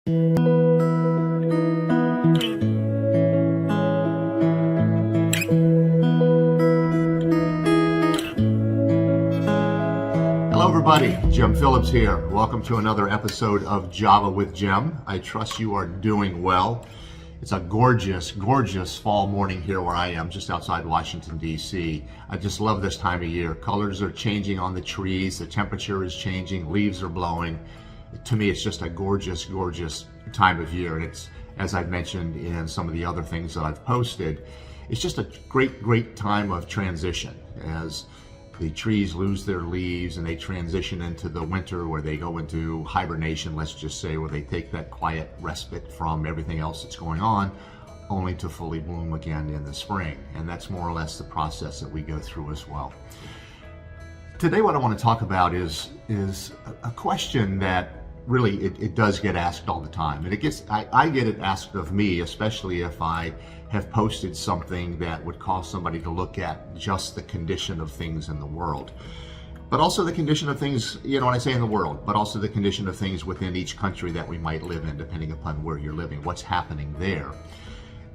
Hello everybody, Jim Phillips here. Welcome to another episode of Java with Jim. I trust you are doing well. It's a gorgeous, gorgeous fall morning here where I am, just outside Washington, D.C. I just love this time of year. Colors are changing on the trees, the temperature is changing, leaves are blowing. To me, it's just a gorgeous, gorgeous time of year. And it's, as I've mentioned in some of the other things that I've posted, it's just a great, great time of transition as the trees lose their leaves and they transition into the winter where they go into hibernation, let's just say, where they take that quiet respite from everything else that's going on, only to fully bloom again in the spring. And that's more or less the process that we go through as well. Today what I want to talk about is a question that really it does get asked all the time. And I get it asked of me, especially if I have posted something that would cause somebody to look at just the condition of things in the world. But also the condition of things, when I say in the world, but also the condition of things within each country that we might live in, depending upon where you're living, what's happening there.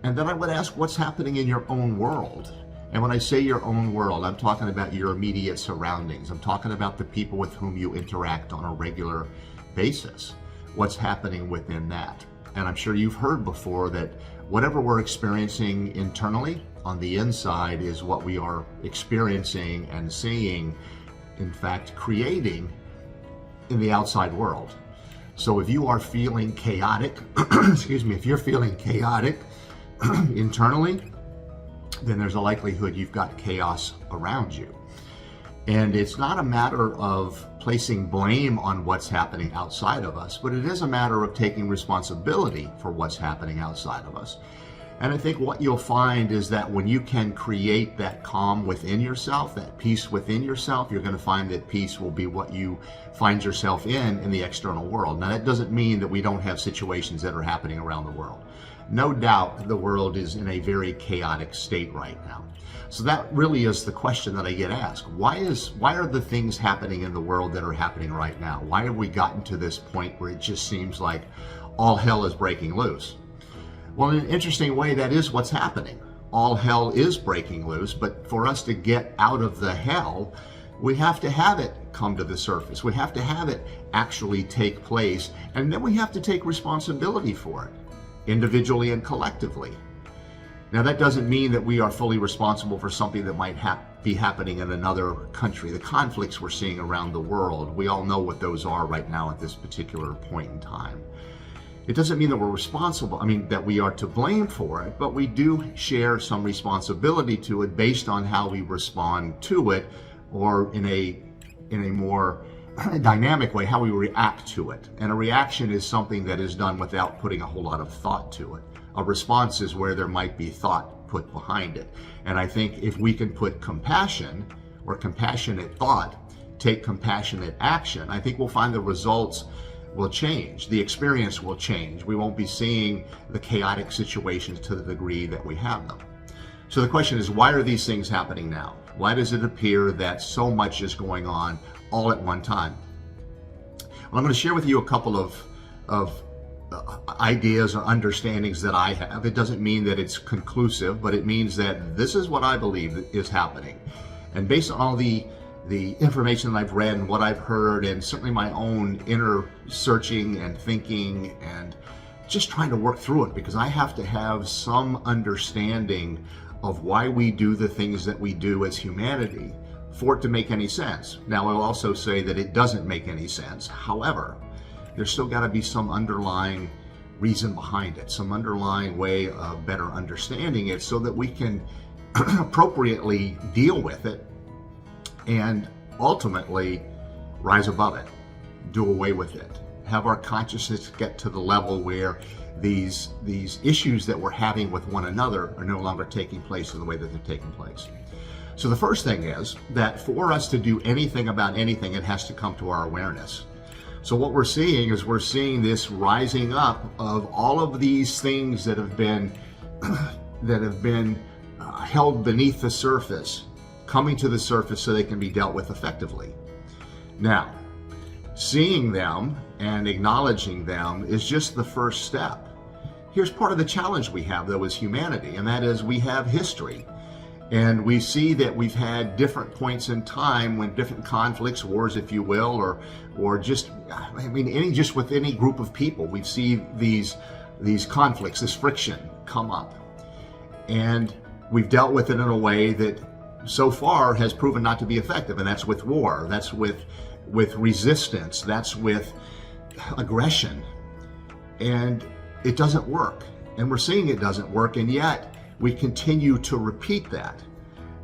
And then I would ask what's happening in your own world. And when I say your own world, I'm talking about your immediate surroundings. I'm talking about the people with whom you interact on a regular basis. What's happening within that? And I'm sure you've heard before that whatever we're experiencing internally on the inside is what we are experiencing and seeing, in fact, creating in the outside world. So if you are feeling chaotic, if you're feeling chaotic internally, then there's a likelihood you've got chaos around you. And it's not a matter of placing blame on what's happening outside of us, but it is a matter of taking responsibility for what's happening outside of us. And I think what you'll find is that when you can create that calm within yourself, that peace within yourself, you're going to find that peace will be what you find yourself in the external world. Now, that doesn't mean that we don't have situations that are happening around the world. No doubt the world is in a very chaotic state right now. So that really is the question that I get asked. Why are the things happening in the world that are happening right now? Why have we gotten to this point where it just seems like all hell is breaking loose? Well, in an interesting way, that is what's happening. All hell is breaking loose, but for us to get out of the hell, we have to have it come to the surface. We have to have it actually take place, and then we have to take responsibility for it, individually and collectively. Now, that doesn't mean that we are fully responsible for something that might be happening in another country. The conflicts we're seeing around the world, we all know what those are right now at this particular point in time. It doesn't mean that we're responsible, that we are to blame for it, but we do share some responsibility to it based on how we respond to it, or in a more dynamic way, how we react to it. And a reaction is something that is done without putting a whole lot of thought to it. A response is where there might be thought put behind it. And I think if we can put compassion or compassionate thought, take compassionate action, I think we'll find the results will change. The experience will change. We won't be seeing the chaotic situations to the degree that we have them. So the question is, why are these things happening now? Why does it appear that so much is going on all at one time? Well, I'm going to share with you a couple of ideas or understandings that I have. It doesn't mean that it's conclusive, but it means that this is what I believe is happening. And based on all the information that I've read and what I've heard, and certainly my own inner searching and thinking and just trying to work through it, because I have to have some understanding of why we do the things that we do as humanity for it to make any sense. Now, I'll also say that it doesn't make any sense. However, there's still got to be some underlying reason behind it, some underlying way of better understanding it so that we can appropriately deal with it and ultimately rise above it, do away with it, have our consciousness get to the level where these issues that we're having with one another are no longer taking place in the way that they're taking place. So the first thing is that for us to do anything about anything, it has to come to our awareness. So what we're seeing is this rising up of all of these things that have been held beneath the surface, coming to the surface so they can be dealt with effectively. Now, seeing them and acknowledging them is just the first step. Here's part of the challenge we have, though, as humanity, and that is we have history. And we see that we've had different points in time when different conflicts, wars, if you will, or just, I mean, just with any group of people, we see these conflicts, this friction come up. And we've dealt with it in a way that so far has proven not to be effective. And that's with war, that's with resistance, that's with aggression. And it doesn't work. And we're seeing it doesn't work. And yet, we continue to repeat that.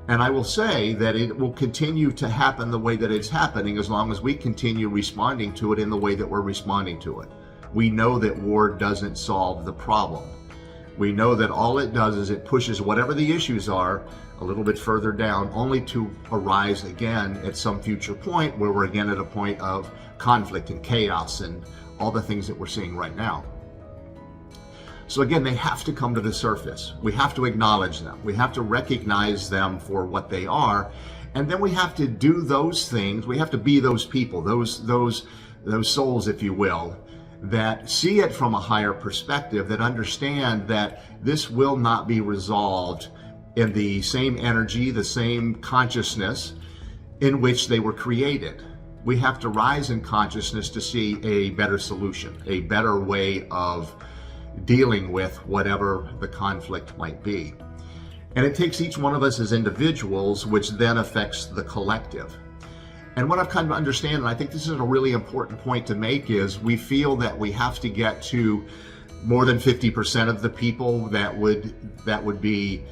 And I will say that it will continue to happen the way that it's happening as long as we continue responding to it in the way that we're responding to it. We know that war doesn't solve the problem. We know that all it does is it pushes whatever the issues are a little bit further down, only to arise again at some future point where we're again at a point of conflict and chaos and all the things that we're seeing right now. So again, they have to come to the surface. We have to acknowledge them. We have to recognize them for what they are. And then we have to do those things. We have to be those people, those souls, if you will, that see it from a higher perspective, that understand that this will not be resolved in the same energy, the same consciousness in which they were created. We have to rise in consciousness to see a better solution, a better way of dealing with whatever the conflict might be. And it takes each one of us as individuals, which then affects the collective. And what I've come to understand, and I think this is a really important point to make, is we feel that we have to get to more than 50% of the people that would be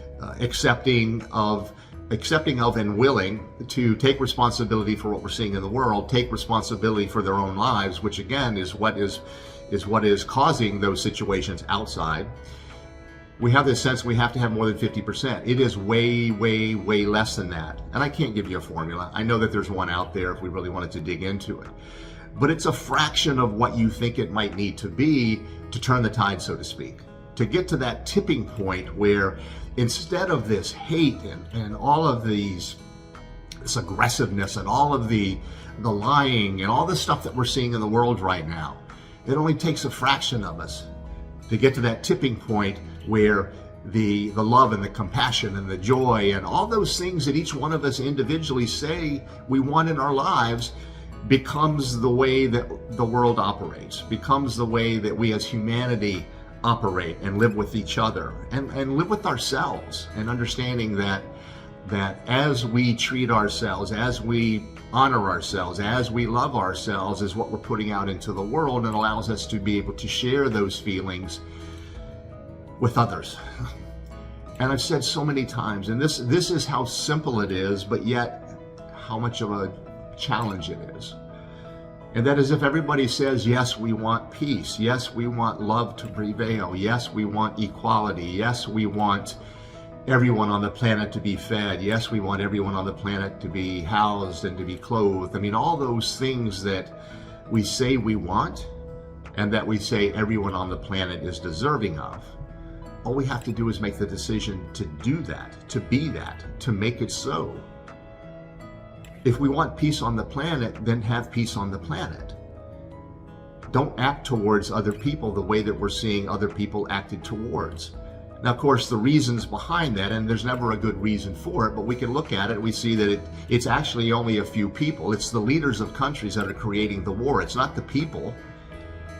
accepting of and willing to take responsibility for what we're seeing in the world, take responsibility for their own lives, which again is what is causing those situations outside. We have this sense we have to have more than 50%. It is way, way, way less than that. And I can't give you a formula. I know that there's one out there if we really wanted to dig into it. But it's a fraction of what you think it might need to be to turn the tide, so to speak. To get to that tipping point where instead of this hate and all of this aggressiveness and all of the lying and all the stuff that we're seeing in the world right now, it only takes a fraction of us to get to that tipping point where the love and the compassion and the joy and all those things that each one of us individually say we want in our lives becomes the way that the world operates, becomes the way that we as humanity operate and live with each other and live with ourselves, and understanding that as we treat ourselves, as we honor ourselves, as we love ourselves, is what we're putting out into the world, and allows us to be able to share those feelings with others. And I've said so many times, and this is how simple it is, but yet how much of a challenge it is. And that is, if everybody says, yes, we want peace, yes, we want love to prevail, yes, we want equality, yes, we want everyone on the planet to be fed, yes, we want everyone on the planet to be housed and to be clothed. I mean, all those things that we say we want and that we say everyone on the planet is deserving of. All we have to do is make the decision to do that, to be that, to make it so. If we want peace on the planet, then have peace on the planet. Don't act towards other people the way that we're seeing other people acted towards. Now, of course, the reasons behind that, and there's never a good reason for it, but we can look at it, we see that it's actually only a few people. It's the leaders of countries that are creating the war. It's not the people.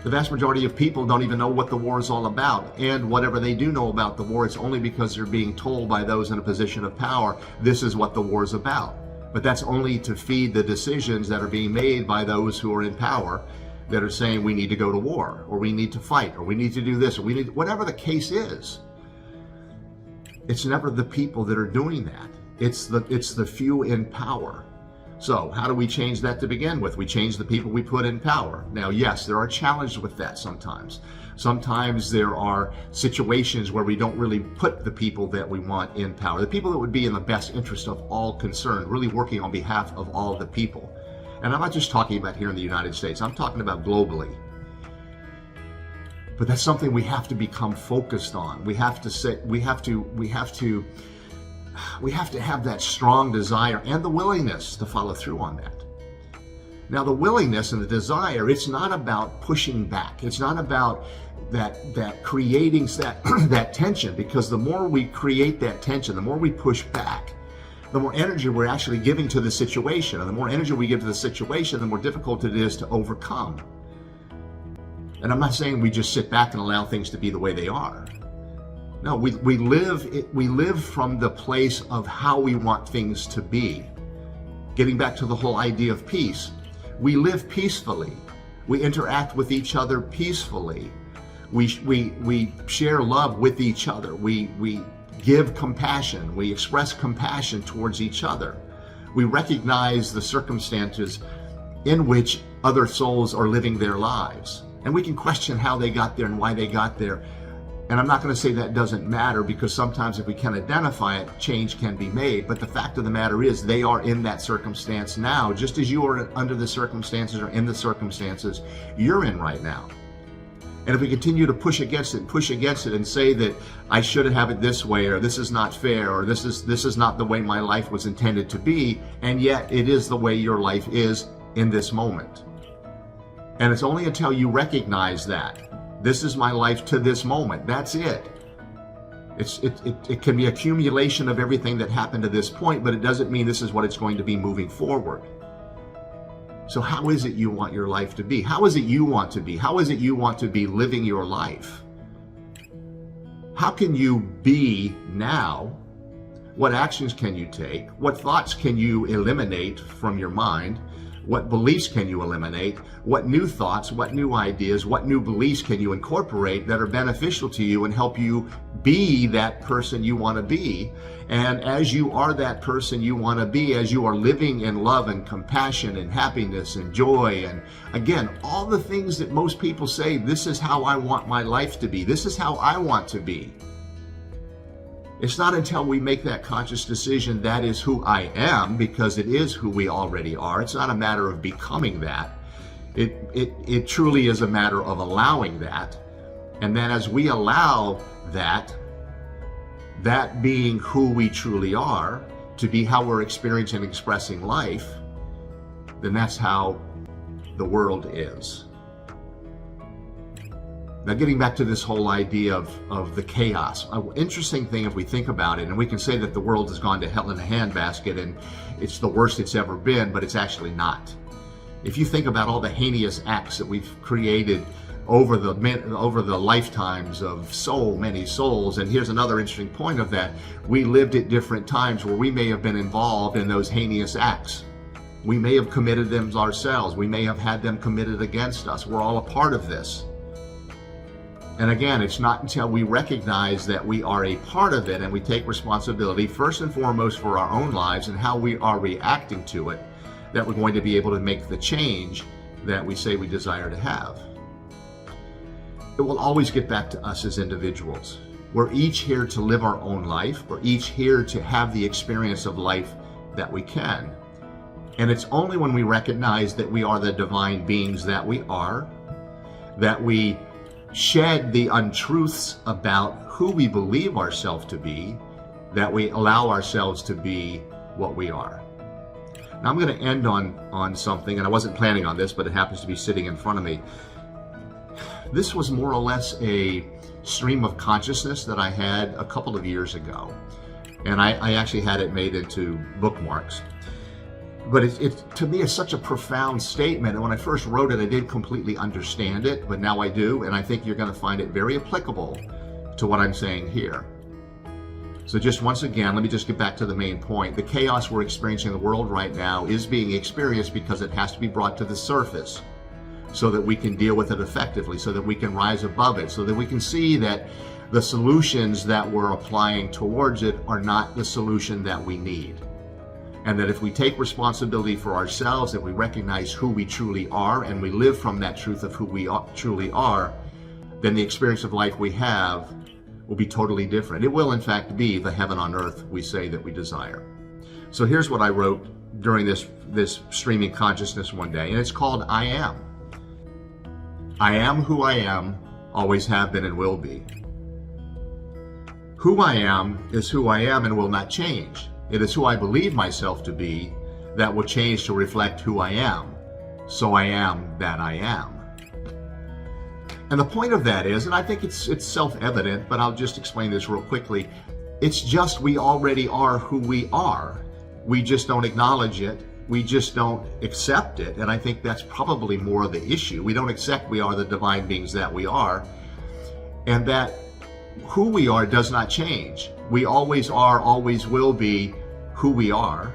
The vast majority of people don't even know what the war is all about. And whatever they do know about the war, it's only because they're being told by those in a position of power, this is what the war is about. But that's only to feed the decisions that are being made by those who are in power, that are saying we need to go to war, or we need to fight, or we need to do this, or we need, whatever the case is. It's never the people that are doing that. It's the few in power. So how do we change that to begin with? We change the people we put in power. Now, yes, there are challenges with that sometimes. Sometimes there are situations where we don't really put the people that we want in power, the people that would be in the best interest of all concerned, really working on behalf of all of the people. And I'm not just talking about here in the United States, I'm talking about globally. But that's something we have to become focused on. We have to say, we have to have that strong desire and the willingness to follow through on that. Now, the willingness and the desire, it's not about pushing back. It's not about that creating that tension, because the more we create that tension, the more we push back, the more energy we're actually giving to the situation. And the more energy we give to the situation, the more difficult it is to overcome. And I'm not saying we just sit back and allow things to be the way they are. No, we live from the place of how we want things to be. Getting back to the whole idea of peace, we live peacefully. We interact with each other peacefully. We share love with each other. We give compassion. We express compassion towards each other. We recognize the circumstances in which other souls are living their lives. And we can question how they got there and why they got there. And I'm not going to say that doesn't matter, because sometimes if we can identify it, change can be made. But the fact of the matter is, they are in that circumstance now, just as you are under the circumstances or in the circumstances you're in right now. And if we continue to push against it and say that I should have it this way, or this is not fair, or this is not the way my life was intended to be, and yet it is the way your life is in this moment. And it's only until you recognize that this is my life to this moment. That's it. It can be accumulation of everything that happened to this point, but it doesn't mean this is what it's going to be moving forward. So how is it you want your life to be? How is it you want to be? How is it you want to be living your life? How can you be now? What actions can you take? What thoughts can you eliminate from your mind? What beliefs can you eliminate? What new thoughts, what new ideas, what new beliefs can you incorporate that are beneficial to you and help you be that person you want to be? And as you are that person you want to be, as you are living in love and compassion and happiness and joy, and again, all the things that most people say, this is how I want my life to be, this is how I want to be. It's not until we make that conscious decision, that is who I am, because it is who we already are. It's not a matter of becoming that. It truly is a matter of allowing that. And then as we allow that being who we truly are, to be how we're experiencing and expressing life, then that's how the world is. Now, getting back to this whole idea of the chaos, an interesting thing if we think about it, and we can say that the world has gone to hell in a handbasket and it's the worst it's ever been, but it's actually not. If you think about all the heinous acts that we've created over the lifetimes of so many souls, and here's another interesting point of that, we lived at different times where we may have been involved in those heinous acts. We may have committed them ourselves. We may have had them committed against us. We're all a part of this. And again, it's not until we recognize that we are a part of it and we take responsibility first and foremost for our own lives and how we are reacting to it, that we're going to be able to make the change that we say we desire to have. It will always get back to us as individuals. We're each here to live our own life. We're each here to have the experience of life that we can. And it's only when we recognize that we are the divine beings that we are, that we shed the untruths about who we believe ourselves to be, that we allow ourselves to be what we are. Now I'm going to end on something, and I wasn't planning on this, but it happens to be sitting in front of me. This was more or less a stream of consciousness that I had a couple of years ago, and I actually had it made into bookmarks. But it to me is such a profound statement, and when I first wrote it I didn't completely understand it, but now I do, and I think you're going to find it very applicable to what I'm saying here. So just once again, let me just get back to the main point. The chaos we're experiencing in the world right now is being experienced because it has to be brought to the surface so that we can deal with it effectively, so that we can rise above it, so that we can see that the solutions that we're applying towards it are not the solution that we need. And that if we take responsibility for ourselves, that we recognize who we truly are, and we live from that truth of who we truly are, then the experience of life we have will be totally different. It will in fact be the heaven on earth we say that we desire. So here's what I wrote during this streaming consciousness one day, and it's called I Am. I am who I am, always have been and will be. Who I am is who I am and will not change. It is who I believe myself to be that will change to reflect who I am. so I am that I am. And the point of that is, and I think it's self-evident, but I'll just explain this real quickly. It's just we already are who we are. We just don't acknowledge it. We just don't accept it. And I think that's probably more of the issue. We don't accept we are the divine beings that we are, and that who we are does not change. We always are, always will be who we are.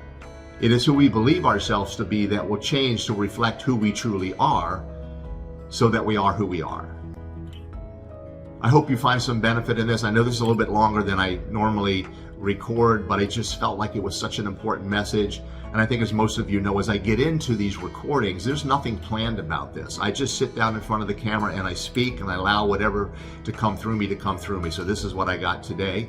It is who we believe ourselves to be that will change to reflect who we truly are, so that we are who we are. I hope you find some benefit in this. I know this is a little bit longer than I normally record, but I just felt like it was such an important message. And I think, as most of you know, as I get into these recordings, there's nothing planned about this. I just sit down in front of the camera and I speak, and I allow whatever to come through me to come through me. So this is what I got today.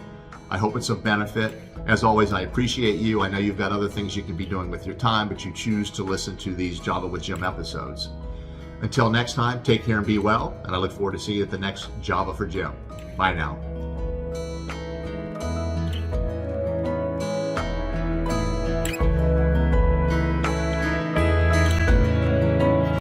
I hope it's of benefit. As always, I appreciate you. I know you've got other things you could be doing with your time, but you choose to listen to these Java with Jim episodes. Until next time, take care and be well, and I look forward to seeing you at the next Java for Jim. Bye now.